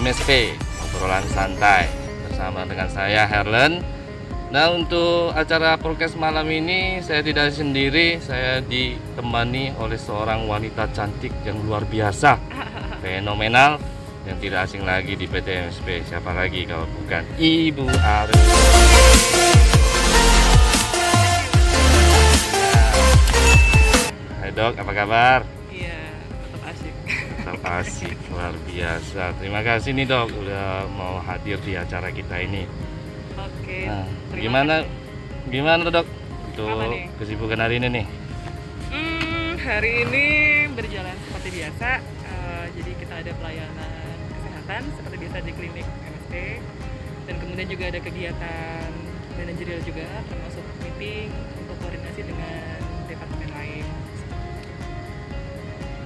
PTMSP, obrolan santai bersama dengan saya Herlen. Nah, untuk acara podcast malam ini saya tidak sendiri, saya ditemani oleh seorang wanita cantik yang luar biasa, fenomenal, yang tidak asing lagi di PTMSP. Siapa lagi kalau bukan Ibu Aru. Hai Dok, apa kabar? Iya, tetap asik. Tetap asik, luar biasa. Terima kasih nih Dok, udah mau hadir di acara kita ini. Oke. Nah, terima gimana Dok untuk Apa nih? kesibukan hari ini nih? Hari ini berjalan seperti biasa. Jadi kita ada pelayanan kesehatan seperti biasa di klinik MSP, dan kemudian juga ada kegiatan manajerial juga, termasuk meeting untuk koordinasi dengan departemen lain.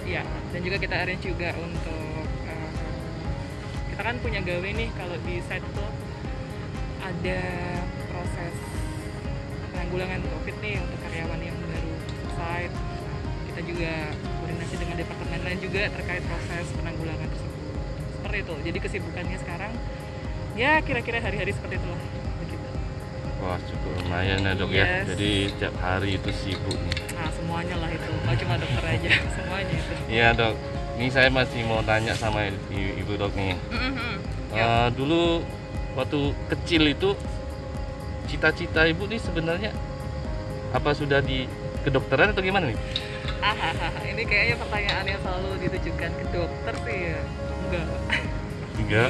Iya, dan juga kita arrange juga untuk kita kan punya gawe nih kalau di site tuh ada proses penanggulangan COVID nih untuk karyawan yang baru selesai. Kita juga koordinasi dengan departemen lain juga terkait proses penanggulangan tersebut. Seperti itu. Jadi kesibukannya sekarang ya kira-kira hari-hari seperti itulah. Begitu. Wah, cukup lumayan ya Dok ya. Yes. Jadi tiap hari itu sibuk nih. Nah, semuanya lah itu. Nggak cuma dokter aja, semuanya itu. Iya Dok. Ini saya masih mau tanya sama Ibu Dok nih. Dulu waktu kecil itu cita-cita Ibu nih sebenarnya apa sudah di kedokteran atau gimana nih? Ini kayaknya pertanyaan yang selalu ditujukan ke dokter sih ya. Enggak.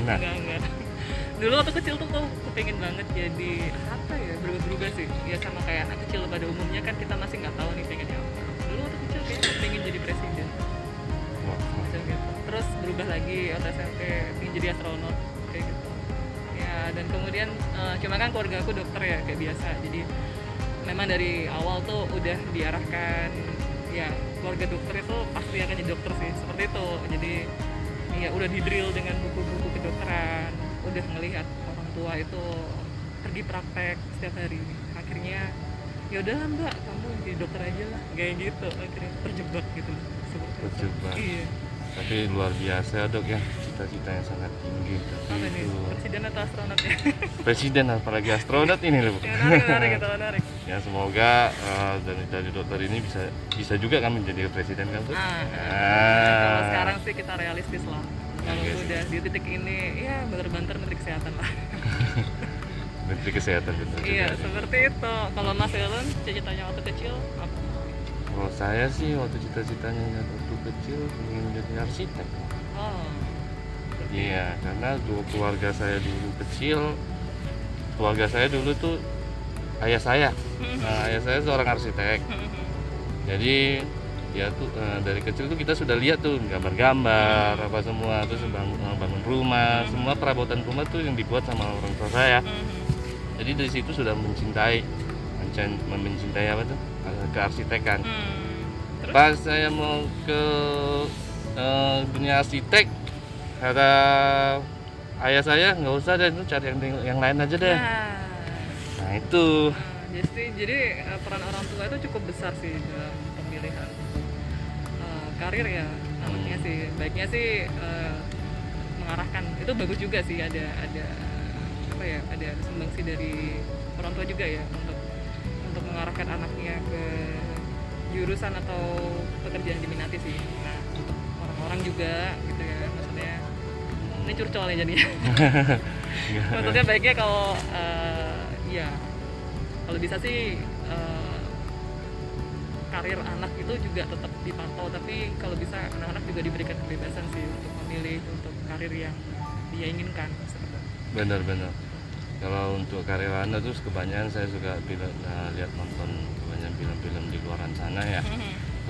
Nah, Enggak. Dulu waktu kecil tuh aku kepengen banget jadi apa ya, berubah-berubah sih. Ya sama kayak anak kecil pada umumnya kan, kita masih nggak tahu nih pengennya apa. Dulu waktu kecil kayaknya pengen jadi presiden. wah, Macam gitu. Terus berubah lagi waktu SMP pengen jadi astronot kayak gitu. Ya, dan kemudian cuma kan keluarga aku dokter ya kayak biasa. Jadi memang dari awal tuh udah diarahkan ya keluarga dokter itu pasti akan jadi dokter sih, seperti itu. Jadi ya udah di drill dengan buku-buku kedokteran, udah ngelihat orang tua itu pergi praktek setiap hari. Akhirnya ya udahlah Mbak, kamu jadi dokter aja lah, kayak gitu. Akhirnya terjebak gitu seperti itu. Terjebak. Iya. tapi luar biasa Dok ya, cita-cita yang sangat tinggi. Tapi Apa nih, itu presiden atau astronot ya? presiden, apalagi astronot ini loh. Ya, menarik gitu, menarik. Ya semoga dari dokter ini bisa juga kami menjadi presiden kan Dok. Kalau sekarang sih kita realistis lah. Kalau Oke. udah di titik ini, ya banter-banter menteri kesehatan lah. Menteri Kesehatan betul Iya, juga. seperti itu. Kalau Mas Helen, cita-citanya waktu kecil apa? Kalau saya sih waktu cita-citanya waktu kecil ingin menjadi arsitek. Oh, Iya, karena dulu keluarga saya dulu kecil, keluarga saya dulu tuh ayah saya. Nah, ayah saya seorang arsitek. Jadi ya tuh dari kecil tuh kita sudah lihat tuh gambar-gambar apa semua, terus bangun rumah, semua perabotan rumah tuh yang dibuat sama orang tua saya. Jadi dari situ sudah mencintai apa tuh, kearsitekan. Terus? Pas saya mau ke dunia arsitek, kata ayah saya nggak usah deh, itu cari yang lain aja deh. Nah itu Jadi peran orang tua itu cukup besar sih dalam pemilihan karir ya. Anaknya sih, baiknya sih mengarahkan. Itu bagus juga sih, ada apa ya, ada sumbangsi dari orang tua juga ya untuk mengarahkan anaknya ke jurusan atau pekerjaan yang diminati sih. Nah, untuk orang-orang juga gitu ya, maksudnya ini curcol ya jadinya. Maksudnya baiknya kalau ya kalau bisa sih karir anak itu juga tetap dipantau, tapi kalau bisa anak-anak juga diberikan kebebasan sih untuk memilih untuk karir yang dia inginkan. benar-benar. Kalau untuk karyawan terus kebanyakan saya suka lihat nonton kebanyakan film-film di luar sana ya.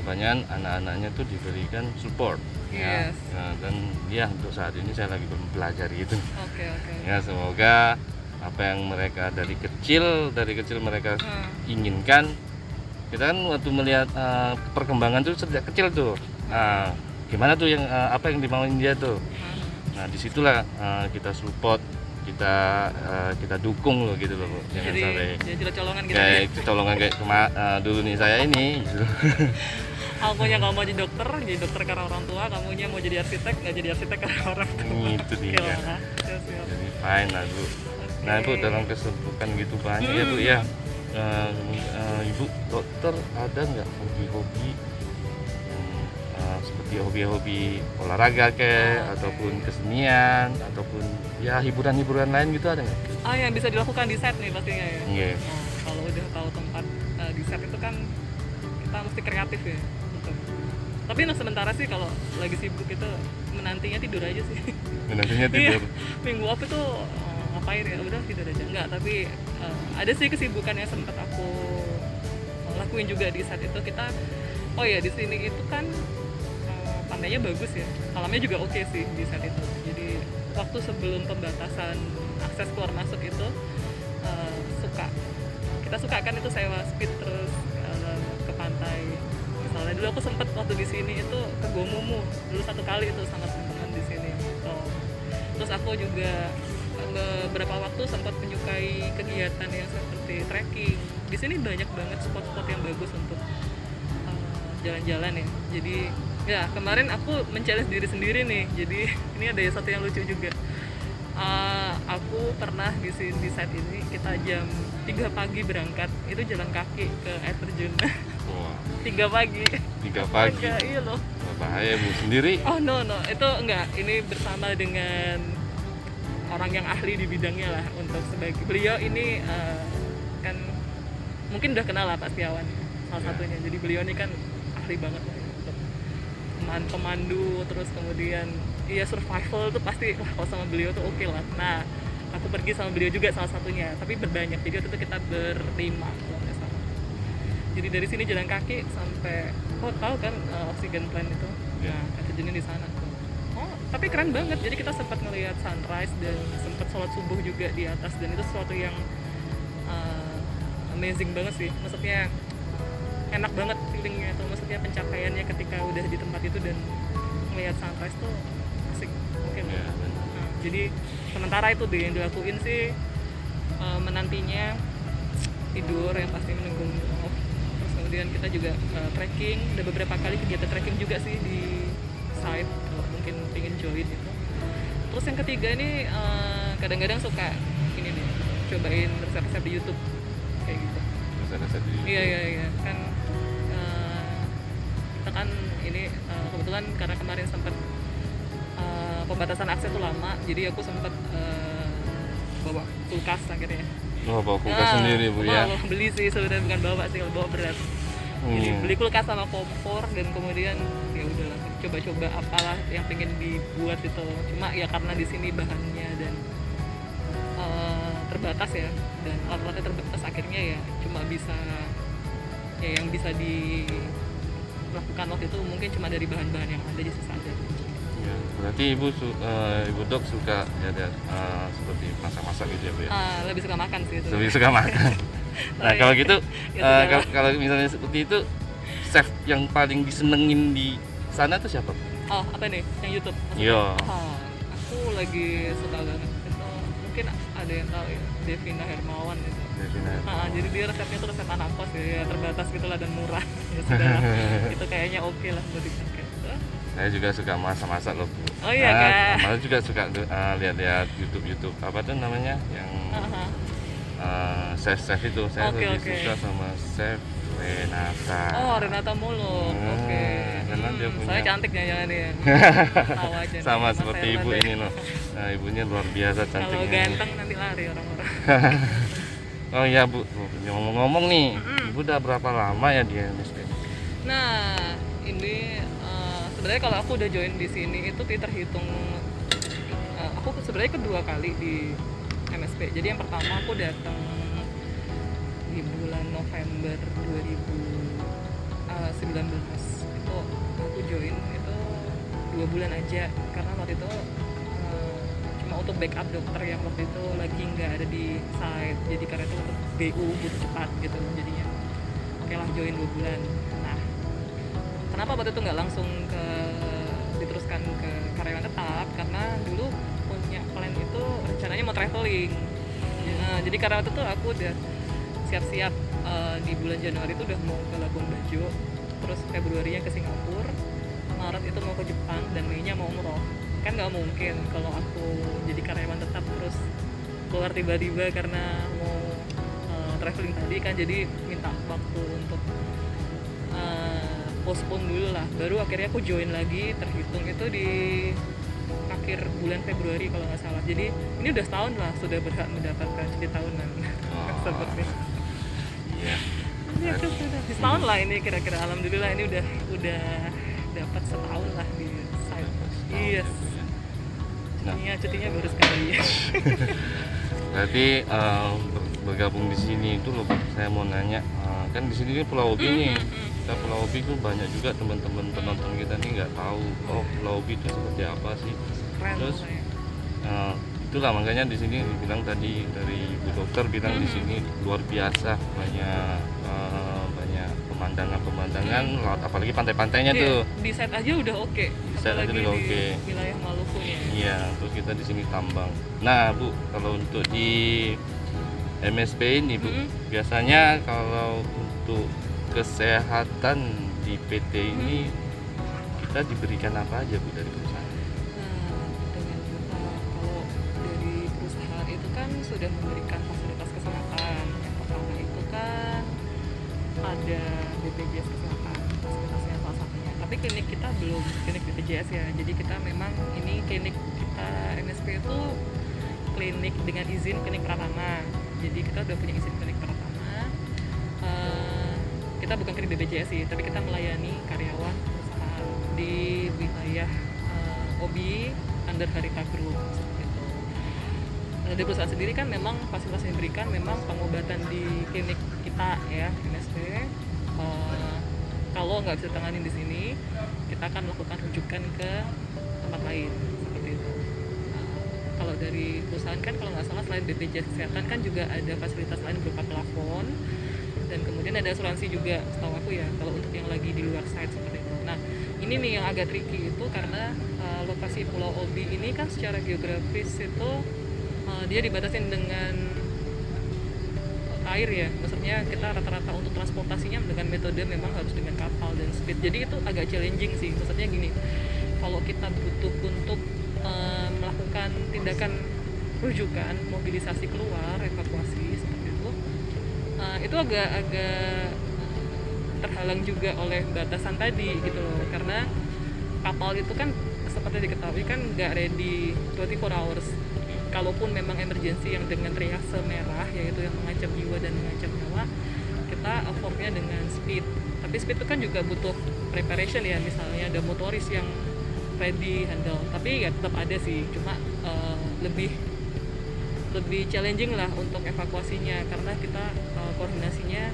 Kebanyakan anak-anaknya tuh diberikan support. Yes. Ya. Dan ya untuk saat ini saya lagi mempelajari itu. Oke. Ya semoga apa yang mereka dari kecil mereka inginkan. Kita kan waktu melihat perkembangan tuh sejak kecil tuh. Gimana tuh yang apa yang dimauin dia tuh. Nah disitulah kita support, kita dukung loh gitu loh Bu. Jangan sampai jadi colongan gitu kayak kecolongan kayak dulu nih saya ini gitu. Akunya nggak mau jadi dokter karena orang tua, kamunya mau jadi arsitek, nggak jadi arsitek karena orang tua. Itu dia. Gimana? Siap. Jadi fine lah Bu. Nah Bu, dalam kesibukan gitu banyak ya Bu ya. Ibu dokter ada nggak hobi-hobi seperti hobi-hobi olahraga ataupun kesenian ataupun ya hiburan-hiburan lain gitu ada nggak? Yang bisa dilakukan di set nih pastinya ya. Iya. Kalau udah tahu tempat di set itu kan kita mesti kreatif ya. Betul. Tapi untuk sementara sih kalau lagi sibuk itu menantinya tidur aja sih. Menantinya tidur. Minggu off itu ngapain ya? Udah tidur aja. Enggak, tapi ada sih kesibukan yang sempat aku lakuin juga di set itu. Kita di sini itu kan pantainya bagus ya, alamnya juga oke sih di set itu. Jadi waktu sebelum pembatasan akses keluar masuk itu kita suka kan itu sewa speed terus ke pantai. Misalnya dulu aku sempet waktu di sini itu ke Gomumu dulu 1 kali itu sama teman-teman di sini. Terus aku juga beberapa waktu sempat menyukai kegiatan yang seperti trekking. Di sini banyak banget spot-spot yang bagus untuk jalan-jalan ya. Jadi ya kemarin aku men-challenge diri sendiri nih. Jadi ini ada satu yang lucu juga. Aku pernah di set ini kita jam 3 pagi berangkat, itu jalan kaki ke air terjun. Wah. 3 pagi. 3 pagi. Iya loh. Bahaya Bu sendiri. Oh no, itu enggak. Ini bersama dengan orang yang ahli di bidangnya lah. Untuk sebagai beliau ini kan mungkin udah kenal lah Pak Setiawan salah satunya. Jadi beliau ini kan ahli banget lah untuk pemandu, terus kemudian survival tuh pasti kalau sama beliau tuh oke lah. Nah aku pergi sama beliau juga salah satunya, tapi berbanyak. Jadi waktu itu kita berlima kalau nggak salah. Jadi dari sini jalan kaki sampai tahu kan oxygen plant itu. Nah terjunnya di sana tuh. Tapi keren banget. Jadi kita sempat ngelihat sunrise dan sempat sholat subuh juga di atas, dan itu sesuatu yang amazing banget sih. Maksudnya enak banget feelingnya tuh, maksudnya pencapaiannya ketika udah di tempat itu dan ngelihat sunrise tuh asik. Oke lah. Jadi sementara itu deh yang dilakuin sih, menantinya tidur yang pasti menunggu off. Terus kemudian kita juga trekking, ada beberapa kali kegiatan trekking juga sih di site kalau mungkin pengen join itu. Terus yang ketiga ini kadang-kadang suka ini nih, cobain resep-resep di YouTube kayak gitu. Resep-resep di YouTube. Iya kan kita kan ini kebetulan karena kemarin sempat pembatasan akses tuh lama, jadi aku sempat bawa kulkas akhirnya. Bawa kulkas sendiri Bu ya? Beli sih sebenarnya, bukan bawa sih, bawa berat. Jadi beli kulkas sama kompor, dan kemudian ya udahlah coba-coba apalah yang pengen dibuat itu. Cuma ya karena di sini bahannya dan terbatas ya, dan alat-alatnya terbatas, akhirnya ya cuma bisa yang bisa dilakukan waktu itu mungkin cuma dari bahan-bahan yang ada aja seadanya. Ya, berarti Ibu Dok suka seperti masak-masak gitu ya Bu ya? Lebih suka makan sih itu. Lebih suka makan. Nah kalau gitu, kalau misalnya seperti itu, chef yang paling disenengin di sana tuh siapa? Apa nih? Yang YouTube? Iya. Aku lagi suka banget itu, mungkin ada yang tahu ya, Devina Hermawan itu. Jadi dia resepnya tuh resep anak kos ya, terbatas gitulah dan murah. Ya sudah, itu kayaknya oke lah buat dipakai. Saya juga suka masak-masak loh Bu. Oh iya kan? Malah juga suka lihat YouTube apa tuh namanya yang chef itu. Saya lebih suka sama chef Renata. Renata Muluk. Oke. Karena dia punya. Saya cantik jangan ya. Tahu aja. Sama seperti ibu ini loh. Nah, ibunya luar biasa cantiknya. Kalau ganteng nanti lari orang-orang. Oh iya Bu, ngomong-ngomong nih, Ibu udah berapa lama ya di MSP? Nah, ini sebenarnya kalau aku udah join di sini itu terhitung aku sebenarnya kedua kali di MSP. Jadi yang pertama aku datang di bulan November 2019. Itu aku join itu 2 bulan aja karena waktu itu cuma untuk backup dokter yang waktu itu lagi nggak ada di site. Jadi karena itu untuk BU butuh cepat gitu jadinya. Oke lah, join 2 bulan. Nah, kenapa waktu itu nggak langsung diteruskan ke karyawan tetap? Karena dulu punya plan itu rencananya mau traveling. Nah, jadi karena waktu itu aku udah siap-siap di bulan Januari itu udah mau ke Labuan Bajo terus Februarinya ke Singapura, Maret itu mau ke Jepang, dan Mei-nya mau umroh. Kan nggak mungkin kalau aku jadi karyawan tetap terus keluar tiba-tiba karena mau traveling tadi kan, jadi minta waktu untuk postpone dulu lah, baru akhirnya aku join lagi, terhitung itu di akhir bulan Februari kalau nggak salah. Jadi ini udah setahun lah sudah berhak mendapatkan cuti tahunan. Seperti Iya. ya kan sudah setahun lah ini kira-kira, alhamdulillah ini udah dapat setahun lah di site. Yes. Nah. Cutinya baru sekali. Berarti bergabung di sini itu loh, saya mau nanya, kan di sini Pulau Obi nih. Kita Pulau Obi itu banyak juga teman-teman penonton kita nih nggak tahu Pulau Obi itu seperti apa sih. Keren. Terus itulah makanya di sini dibilang tadi dari Bu Dokter bilang di sini luar biasa, banyak pemandangan laut, apalagi pantai-pantainya tuh. Di site aja udah oke. Di site aja udah oke. Wilayah Maluku ya. Iya, untuk kita di sini tambang. Nah, Bu, kalau untuk di MSP ini, Bu, biasanya kalau untuk kesehatan di PT ini kita diberikan apa aja, Bu, dari perusahaan? Kalau dari perusahaan itu kan sudah memberikan fasilitas kesehatan. Yang pertama itu kan ada BPJS kesehatan, fasilitasnya salah satunya. Tapi klinik kita belum klinik BPJS ya. Jadi kita memang ini klinik kita MSP itu klinik dengan izin klinik Pratama. Jadi kita udah punya izin klinik Pratama. Kita bukan klinik BPJS sih, tapi kita melayani karyawan perusahaan di wilayah OBI under Harita Group seperti itu. Di perusahaan sendiri kan memang fasilitas yang diberikan memang pengobatan di klinik kita ya MSP. Kalau nggak bisa ditangani di sini, kita akan melakukan rujukan ke tempat lain seperti itu. Kalau dari perusahaan kan kalau nggak salah selain BPJS kesehatan kan juga ada fasilitas lain berupa plafon, dan kemudian ada asuransi juga setahu aku ya kalau untuk yang lagi di luar site seperti itu. Nah ini nih yang agak tricky itu karena lokasi Pulau Obi ini kan secara geografis itu dia dibatasin dengan air ya, maksudnya kita rata-rata untuk transportasinya dengan metode memang harus dengan kapal dan speed, jadi itu agak challenging sih. Maksudnya gini, kalau kita butuh untuk melakukan tindakan rujukan, mobilisasi keluar, evakuasi seperti itu agak terhalang juga oleh batasan tadi gitu loh, karena kapal itu kan seperti diketahui kan nggak ready 24 hours. Kalaupun memang emergency yang dengan triase merah, yaitu yang mengancam jiwa dan mengancam nyawa, kita affortnya dengan speed. Tapi speed itu kan juga butuh preparation ya, misalnya ada motoris yang ready handle. Tapi ya tetap ada sih, cuma lebih challenging lah untuk evakuasinya karena kita koordinasinya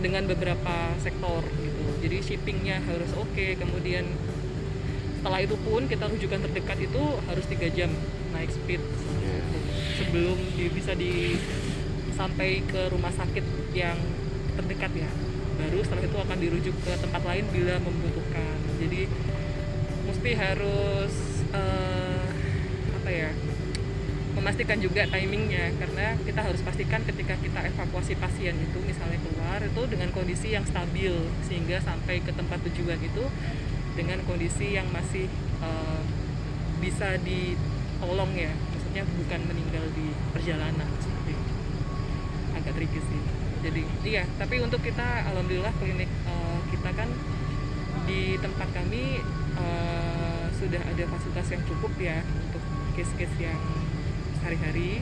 dengan beberapa sektor gitu. Jadi shippingnya harus oke, kemudian setelah itu pun kita rujukan terdekat itu harus 3 jam naik speed sebelum bisa sampai ke rumah sakit yang terdekat ya. Baru setelah itu akan dirujuk ke tempat lain bila membutuhkan. Jadi mesti harus memastikan juga timingnya, karena kita harus pastikan ketika kita evakuasi pasien itu misalnya keluar itu dengan kondisi yang stabil sehingga sampai ke tempat tujuan itu dengan kondisi yang masih bisa ditolong ya, maksudnya bukan meninggal di perjalanan seperti itu. Agak tricky sih. Jadi iya, tapi untuk kita alhamdulillah klinik kita kan di tempat kami sudah ada fasilitas yang cukup ya untuk case-case yang sehari-hari,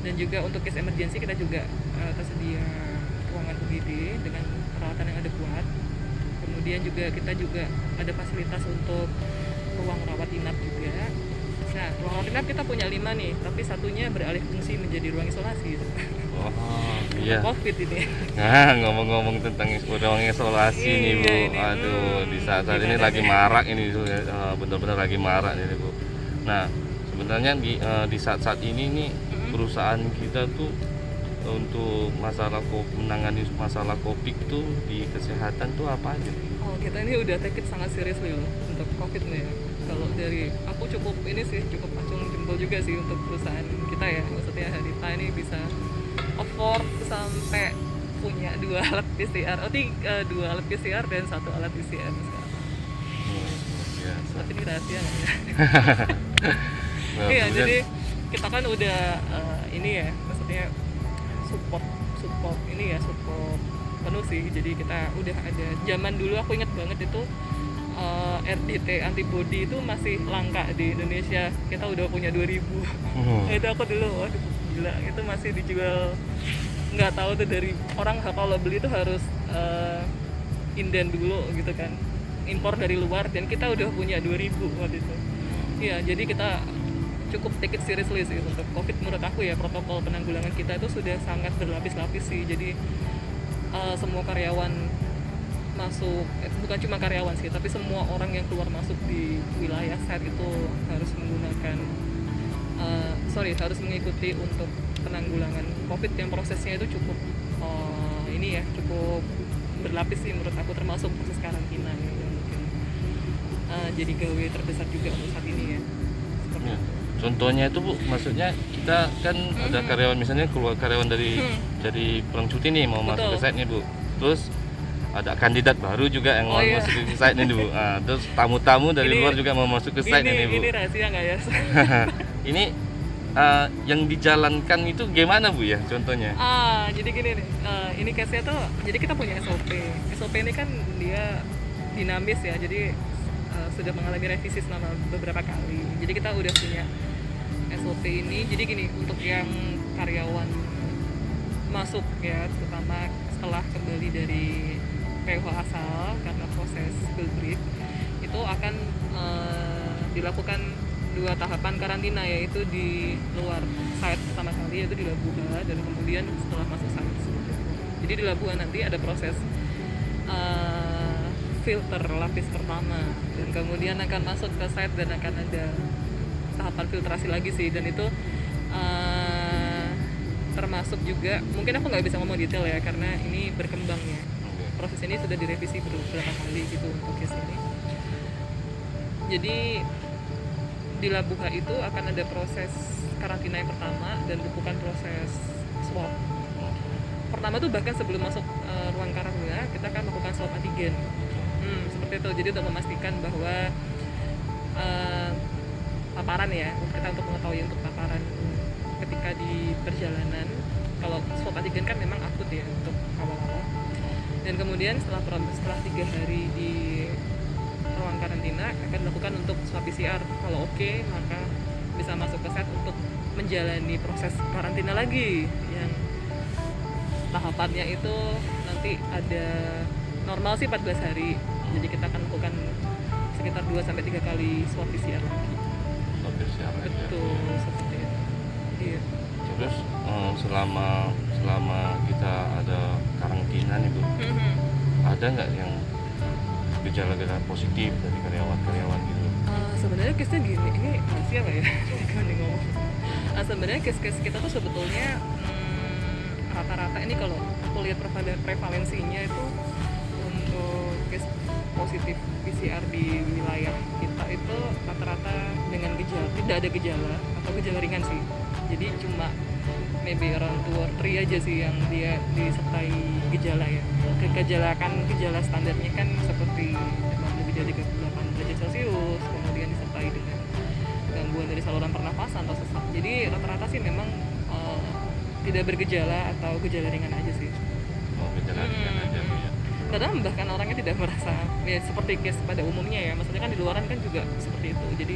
dan juga untuk case emergency kita juga tersedia ruangan UGD dengan peralatan yang adekuat. Kemudian juga kita juga ada fasilitas untuk ruang rawat inap juga. Nah, ruang rawat inap kita punya 5 nih, tapi satunya beralih fungsi menjadi ruang isolasi. Oh iya. COVID ini. Nah, ngomong-ngomong tentang ruang isolasi nih Bu, aduh di saat ini lagi marak ini, benar-benar lagi marak nih Bu. Nah, sebenarnya di saat-saat ini nih perusahaan kita tuh untuk menangani masalah COVID tuh di kesehatan tuh apa aja? Oh, kita ini udah take it sangat serius loh untuk COVID nih ya. Kalau dari aku cukup acung jempol juga sih untuk perusahaan kita ya. Maksudnya Harita ini bisa afford sampai punya 2 alat PCR, dua alat PCR dan 1 alat PCR sekarang. Biasa. Tapi ini rahasia nggak ya? Nah, Iya, kemudian- jadi kita kan udah ini ya, maksudnya support ini ya, support penuh sih. Jadi kita udah ada, zaman dulu aku inget banget itu RDT antibody itu masih langka di Indonesia. Kita udah punya 2000. Itu aku dulu, waduh gila, itu masih dijual, nggak tahu tuh dari orang kalau beli itu harus inden dulu gitu kan, impor dari luar, dan kita udah punya 2000 waktu itu. Iya, jadi kita cukup take it seriously sih untuk COVID. Menurut aku ya, protokol penanggulangan kita itu sudah sangat berlapis-lapis sih. Jadi semua karyawan masuk, bukan cuma karyawan sih, tapi semua orang yang keluar masuk di wilayah set itu harus menggunakan harus mengikuti untuk penanggulangan COVID yang prosesnya itu cukup ini ya, cukup berlapis sih menurut aku, termasuk proses karantina ya, yang mungkin jadi gawe terbesar juga untuk saat ini ya. Seperti Ya. Contohnya itu Bu, maksudnya kita kan ada karyawan, misalnya keluar karyawan dari pulang cuti nih mau masuk ke Betul. site nih Bu. Terus ada kandidat baru juga yang mau iya. masuk ke site nih Bu. Nah, terus tamu-tamu dari Ini- luar juga mau masuk ke site ini Bu. Ini rahasia nggak ya? Ini yang dijalankan itu gimana Bu ya contohnya? Jadi gini nih, ini case-nya tuh, jadi kita punya SOP. SOP ini kan dia dinamis ya, jadi sudah mengalami revisi selama beberapa kali. Jadi kita udah punya SOP ini. Jadi gini, untuk yang karyawan masuk ya, terutama setelah kembali dari PH asal karena proses field brief, itu akan dilakukan 2 tahapan karantina, yaitu di luar site pertama kali, yaitu di Labuha, dan kemudian setelah masuk site. Jadi di Labuha nanti ada proses filter lapis pertama, dan kemudian akan masuk ke site dan akan ada tahapan filtrasi lagi sih. Dan itu termasuk juga, mungkin aku nggak bisa ngomong detail ya karena ini berkembang ya, proses ini sudah direvisi beberapa kali gitu untuk case ini. Jadi di Labuha itu akan ada proses karantina yang pertama dan bukan proses swab. Pertama tuh bahkan sebelum masuk ruang karantina kita akan melakukan swab antigen. Seperti itu. Jadi untuk memastikan bahwa paparan ya, kita untuk mengetahui untuk paparan ketika di perjalanan. Kalau swab antigen kan memang akut ya untuk awal-awal. Dan kemudian setelah 3 hari di ruang karantina akan dilakukan untuk swab PCR. Kalau oke, maka bisa masuk ke set untuk menjalani proses karantina lagi, yang tahapannya itu nanti ada normal sih 14 hari. Jadi kita akan lakukan sekitar 2-3 kali swab PCR lagi. Hampir siapa aja. Betul, seperti itu. Iya. Terus selama kita ada karantina nih Bu, ada nggak yang gejala-gejala positif dari karyawan gitu? Sebenarnya case-nya gini, ini rahasia apa ya? Jangan ngomong. Sebenarnya case-case kita tuh sebetulnya rata-rata ini kalau aku lihat prevalensinya itu untuk case positif PCR di wilayah kita itu rata-rata dengan gejala, tidak ada gejala atau gejala ringan sih. Jadi cuma maybe around 2 or 3 aja sih yang dia disertai gejala ya. Gejala standarnya kan seperti demam lebih dari 38 derajat Celcius, kemudian disertai dengan gangguan dari saluran pernafasan atau sesak. Jadi rata-rata sih memang tidak bergejala atau gejala ringan aja sih. Oh, gejala ringan aja Bu ya. Kadang bahkan orangnya tidak merasa ya seperti case pada umumnya ya, maksudnya kan di luaran kan juga seperti itu. Jadi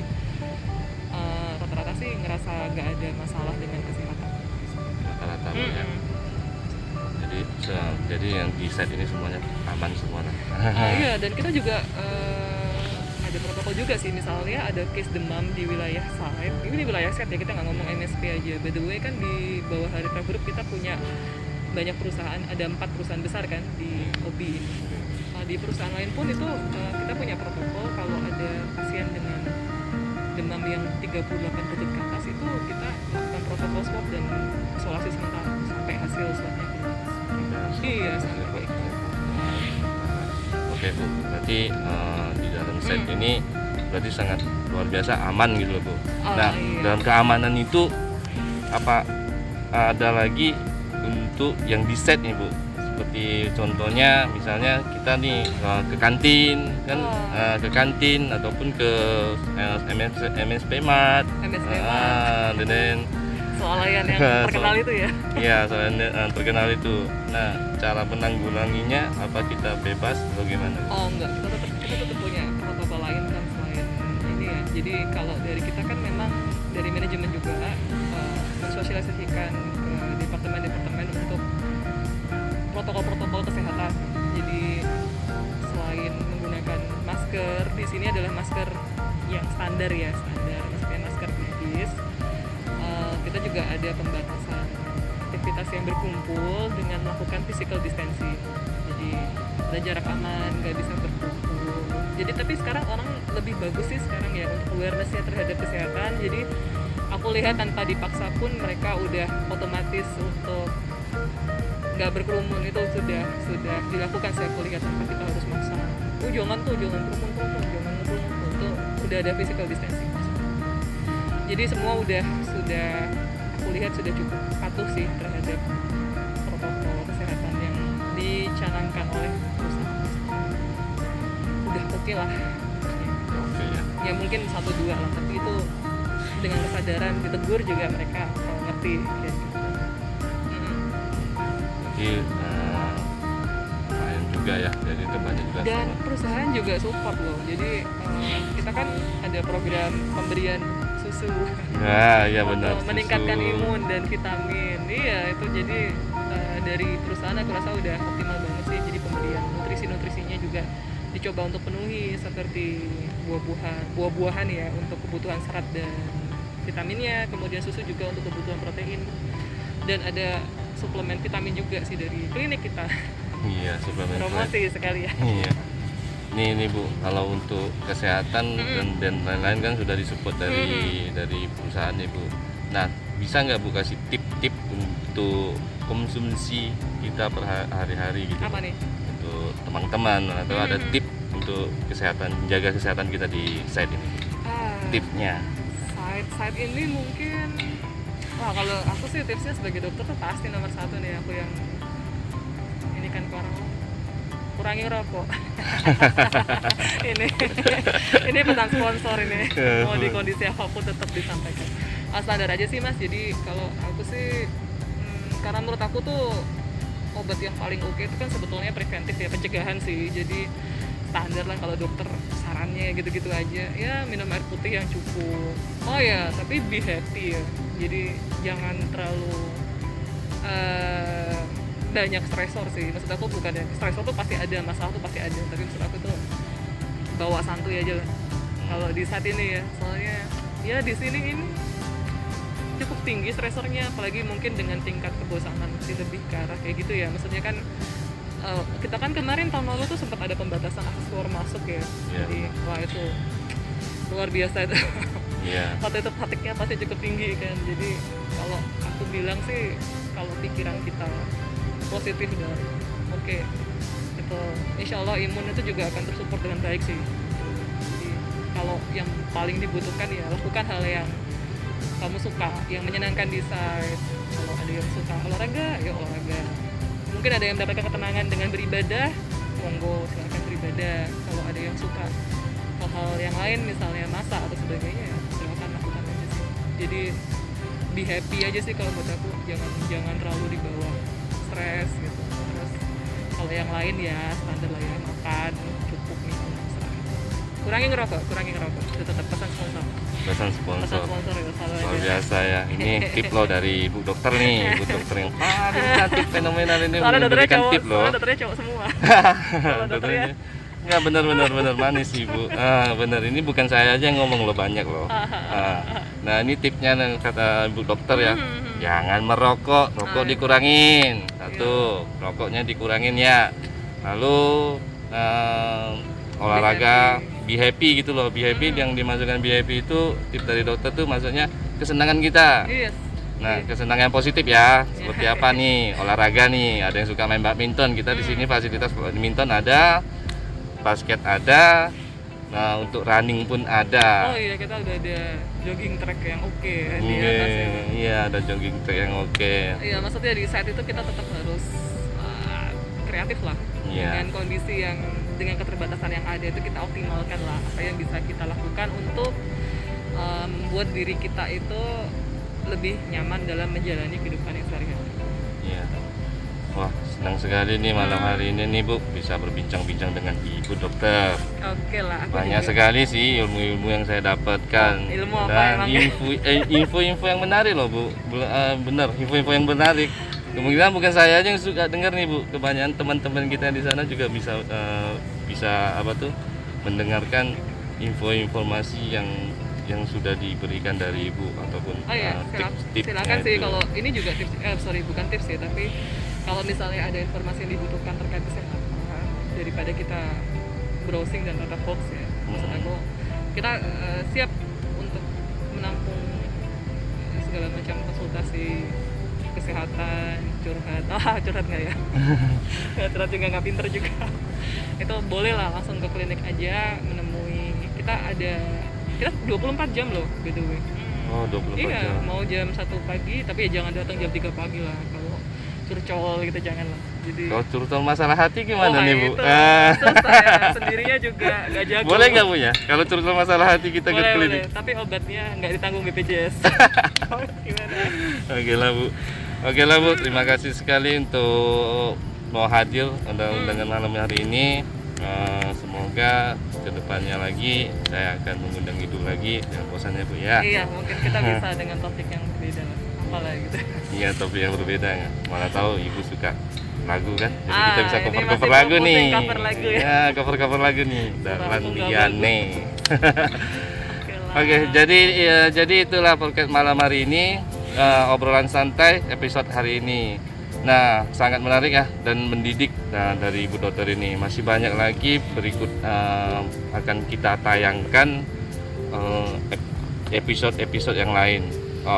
rata-rata sih ngerasa nggak ada masalah dengan kesehatan. Rata-rata Bu ya. Jadi yang di set ini semuanya aman semua. Iya, dan kita juga ada protokol juga sih, misalnya ada case demam di wilayah site, ini di wilayah set ya, kita nggak ngomong MSP aja. By the way kan di bawah Harita Group kita punya banyak perusahaan, ada 4 perusahaan besar kan di OB ini. Di perusahaan lain pun itu kita punya protokol, kalau ada pasien dengan demam yang 38 derajat ke atas itu kita lakukan protokol swab dan isolasi sementara sampai hasil swabnya keluar. Iya, sampai kayak gitu. Oke Bu, berarti di dalam set ini berarti sangat luar biasa aman gitu loh Bu. Nah, iya. dalam keamanan itu apa ada lagi untuk yang di set nih Bu? seperti contohnya misalnya kita nih ke kantin kan, ke kantin ataupun ke MSP Mart, dan swalayan yang terkenal itu ya. Iya, swalayan terkenal itu. Nah, cara menanggulanginya apa kita bebas atau gimana? Oh enggak, kita tetap punya protokol lain kan selain ini ya. Jadi kalau dari kita kan memang dari manajemen juga mensosialisasikan ke departemen-departemen untuk protokol-protokol kesehatan. Jadi selain menggunakan masker, di sini adalah masker yang standar ya, maksudnya masker medis. Kita juga ada pembatasan aktivitas yang berkumpul dengan melakukan physical distancing. Jadi ada jarak aman, nggak bisa berkumpul. Jadi tapi sekarang orang lebih bagus sih sekarang ya untuk awareness-nya terhadap kesehatan. Jadi aku lihat tanpa dipaksa pun mereka udah otomatis untuk nggak berkerumun itu sudah dilakukan. Saya lihat tanpa kita harus maksa. Jangan berkerumun, jangan ngumpul itu udah ada physical distancing. Jadi semua sudah aku lihat sudah cukup patuh sih terhadap protokol kesehatan yang dicanangkan oleh perusahaan. Udah oke lah. Oke ya. Ya mungkin 1-2 lah, tapi itu dengan kesadaran ditegur juga mereka ngerti kayak gitu. Jadi lumayan juga ya, jadi tempatnya juga. Dan perusahaan juga support loh. Jadi kita kan ada program pemberian susu. Nah, iya benar. Meningkatkan susu. imun dan vitamin. Iya, itu jadi dari perusahaan aku rasa udah optimal banget sih. Jadi pemberian nutrisinya juga dicoba untuk penuhi seperti buah-buahan ya untuk kebutuhan serat dan vitaminnya, kemudian susu juga untuk kebutuhan protein. Dan ada suplemen vitamin juga sih dari klinik kita. Iya, suplemen. Promosi sekali ya. Iya. Ini Bu, kalau untuk kesehatan dan lain-lain kan sudah disupport dari perusahaan nih Bu. Nah, bisa nggak Bu kasih tip-tip untuk konsumsi kita per hari-hari gitu? Apa nih? Untuk teman-teman atau ada tip untuk jaga kesehatan kita di site ini? Tipsnya? Site ini mungkin, kalau aku sih tipsnya sebagai dokter tuh pasti nomor 1 nih aku yang ini kan ke orang kurangi rokok. ini pesan sponsor ini. Mau di kondisi apapun tetap disampaikan. Standar aja sih Mas. Jadi kalau aku sih karena menurut aku tuh obat yang paling oke itu kan sebetulnya preventif ya, pencegahan sih. Jadi standar lah kalau dokter sarannya gitu-gitu aja. Ya minum air putih yang cukup. Oh ya, tapi be happy ya. Jadi jangan terlalu banyak stresor sih. Maksud aku bukan ya, stresor tuh pasti ada, masalah tuh pasti ada, tapi maksud aku tuh bawa santuy aja lah kalau di saat ini ya. Soalnya ya di sini ini cukup tinggi stresornya, apalagi mungkin dengan tingkat kebosanan masih lebih ke arah kayak gitu ya. Maksudnya kan kita kan kemarin tahun lalu tuh sempat ada pembatasan akses keluar masuk ya. Jadi wah itu luar biasa itu. Waktu itu praktiknya pasti cukup tinggi kan. Jadi kalau aku bilang sih kalau pikiran kita positif dan oke, itu insya Allah imun itu juga akan tersupport dengan baik sih. Jadi kalau yang paling dibutuhkan ya lakukan hal yang kamu suka, yang menyenangkan di site. Kalau ada yang suka olahraga, ya olahraga. Mungkin ada yang mendapatkan ketenangan dengan beribadah, monggo silakan beribadah. Kalau ada yang suka hal-hal yang lain misalnya masak atau sebagainya, ya silakan lakukan aja sih. Jadi be happy aja sih kalau buat aku, jangan terlalu dibawa stres gitu. Terus kalau yang lain ya standar lah ya, makan cukup minum serah. Kurangi ngerokok itu tetap pesan sponsor ya, luar biasa ya. Ini tip lo dari Bu Dokter nih, Bu Dokter yang paling cantik fenomenal ini, memberikan tip lo. Dokternya cowok semua. Dokternya nggak benar manis sih Bu. Benar, ini bukan saya aja yang ngomong lo, banyak lo. Nah ini tipnya kata Bu Dokter ya, jangan merokok, rokok dikurangin. Satu, rokoknya dikurangin ya. Lalu olahraga, be happy gitu loh. Be happy yang dimasukkan be happy itu tip dari dokter tuh maksudnya kesenangan kita. Nah, kesenangan positif ya. Seperti apa nih? Olahraga nih. Ada yang suka main badminton. Kita di sini fasilitas badminton ada, basket ada. Nah, untuk running pun ada. Oh iya, kita udah ada jogging track yang oke di atas ya. Iya, ada jogging track yang oke. Iya, maksudnya di site itu kita tetap harus kreatif lah. Iya. Dengan kondisi yang dengan keterbatasan yang ada itu kita optimalkan lah apa yang bisa kita lakukan untuk membuat diri kita itu lebih nyaman dalam menjalani kehidupan yang sehari-hari. Iya. Wah, senang sekali nih malam hari ini nih Bu bisa berbincang-bincang dengan Ibu Dokter. Oke lah. Aku Banyak juga. sekali sih ilmu-ilmu yang saya dapatkan. Ilmu apa Dan emangnya? info-info yang menarik loh Bu. Benar, info-info yang menarik. Kemungkinan bukan saya aja yang suka dengar nih Bu. Kebanyakan teman-teman kita di sana juga bisa apa tuh mendengarkan info-informasi yang sudah diberikan dari Ibu ataupun Oh iya, tips-tips. silakan sih kalau ini juga tips, bukan tips sih, tapi kalau misalnya ada informasi yang dibutuhkan terkait kesehatan daripada kita browsing dan data hoax ya, maksud aku kita siap untuk menampung segala macam konsultasi kesehatan, curhat nggak ya? Curhat juga nggak pinter juga. Itu boleh lah langsung ke klinik aja menemui kita 24 jam loh BTW. Oh, 24 Iya, jam. mau jam 1 pagi tapi ya jangan datang jam 3 pagi lah. Kalau curcol gitu jangan lah. Jadi Kalau curcol masalah hati gimana nih Bu? Itu susah ya, sendirinya juga nggak jago. Boleh nggak Bu ya? Kalau curcol masalah hati kita ke Boleh, klinik. tapi obatnya nggak ditanggung BPJS. Gimana? Oke lah Bu, terima kasih sekali untuk mau hadir undangan malam hari ini. Semoga kedepannya lagi saya akan mengundang Ibu lagi dengan bosannya Bu ya. Iya, mungkin kita bisa dengan topik yang berbeda lah. Apalah gitu. Iya, topik yang berbeda ya. Mana tahu Ibu suka lagu kan, jadi kita bisa ini cover masih lagu nih. promoting cover lagu ya. Ya, cover lagu nih. Dahlan Cover Diane. Oke lah. Oke, jadi itulah podcast malam hari ini, obrolan santai episode hari ini. Nah, sangat menarik ya dan mendidik dari Ibu Dokter ini. Masih banyak lagi berikut akan kita tayangkan episode-episode yang lain.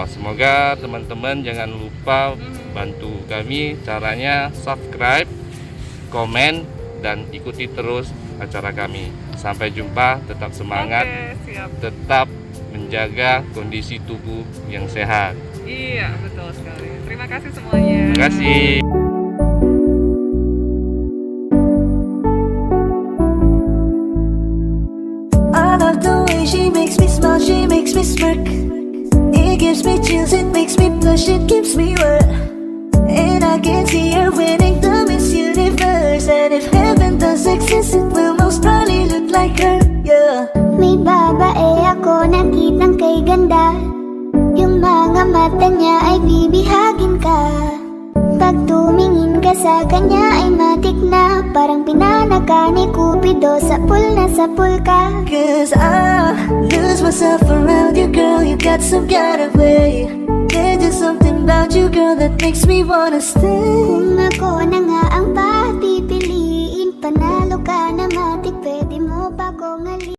Semoga teman-teman jangan lupa bantu kami, caranya subscribe, komen, dan ikuti terus acara kami. Sampai jumpa, tetap semangat, Oke, siap. tetap menjaga kondisi tubuh yang sehat. Iya, betul sekali. Terima kasih semuanya. Terima kasih. I love the way she makes me smile, she makes me smirk. It gives me chills, it makes me blush, it keeps me wet. And I can see her winning the Miss Universe. And if heaven does exist, it will most probably look like her, yeah. May babae ako nakitang kay ganda. Yung mga mata niya ay bibihagin ka. Pag tumingin ka sa kanya ay matik na. Parang pinanaka ni Cupido, sapul na sapul ka. Cause I lose myself around you, girl. You got some kind of way. There's just something about you, girl, that makes me wanna stay. Kung ako